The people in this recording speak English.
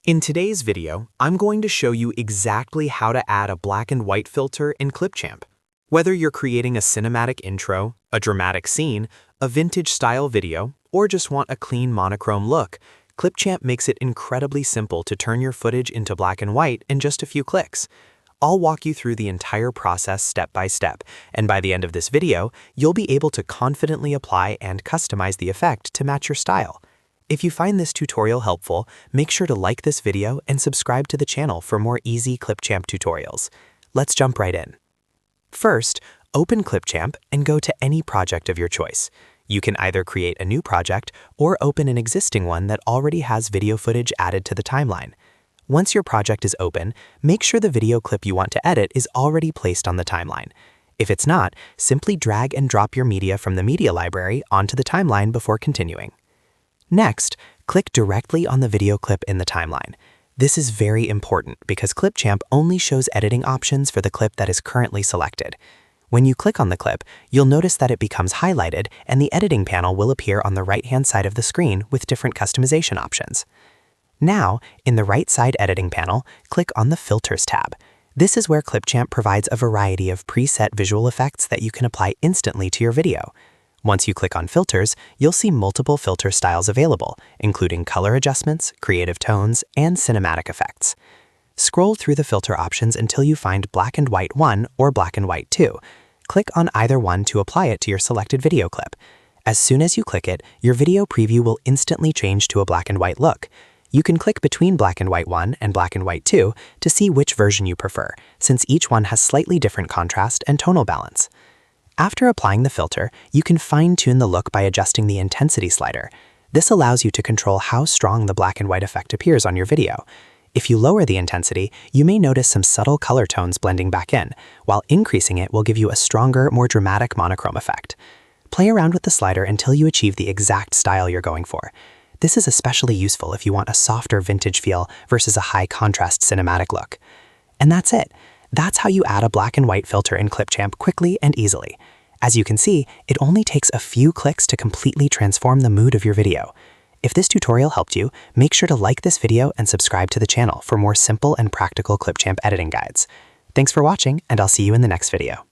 In today's video, I'm going to show you exactly how to add a black and white filter in Clipchamp. Whether you're creating a cinematic intro, a dramatic scene, a vintage style video, or just want a clean monochrome look, Clipchamp makes it incredibly simple to turn your footage into black and white in just a few clicks. I'll walk you through the entire process step by step, and by the end of this video, you'll be able to confidently apply and customize the effect to match your style. If you find this tutorial helpful, make sure to like this video and subscribe to the channel for more easy Clipchamp tutorials. Let's jump right in. First, open Clipchamp and go to any project of your choice. You can either create a new project or open an existing one that already has video footage added to the timeline. Once your project is open, make sure the video clip you want to edit is already placed on the timeline. If it's not, simply drag and drop your media from the media library onto the timeline before continuing. Next, click directly on the video clip in the timeline. This is very important because Clipchamp only shows editing options for the clip that is currently selected. When you click on the clip, you'll notice that it becomes highlighted and the editing panel will appear on the right-hand side of the screen with different customization options. Now, in the right side editing panel, click on the Filters tab. This is where Clipchamp provides a variety of preset visual effects that you can apply instantly to your video. Once you click on Filters, you'll see multiple filter styles available, including color adjustments, creative tones, and cinematic effects. Scroll through the filter options until you find Black and White 1 or Black and White 2. Click on either one to apply it to your selected video clip. As soon as you click it, your video preview will instantly change to a black and white look. You can click between Black and White 1 and Black and White 2 to see which version you prefer, since each one has slightly different contrast and tonal balance. After applying the filter, you can fine-tune the look by adjusting the intensity slider. This allows you to control how strong the black and white effect appears on your video. If you lower the intensity, you may notice some subtle color tones blending back in, while increasing it will give you a stronger, more dramatic monochrome effect. Play around with the slider until you achieve the exact style you're going for. This is especially useful if you want a softer vintage feel versus a high-contrast cinematic look. And that's it. That's how you add a black and white filter in Clipchamp quickly and easily. As you can see, it only takes a few clicks to completely transform the mood of your video. If this tutorial helped you, make sure to like this video and subscribe to the channel for more simple and practical Clipchamp editing guides. Thanks for watching, and I'll see you in the next video.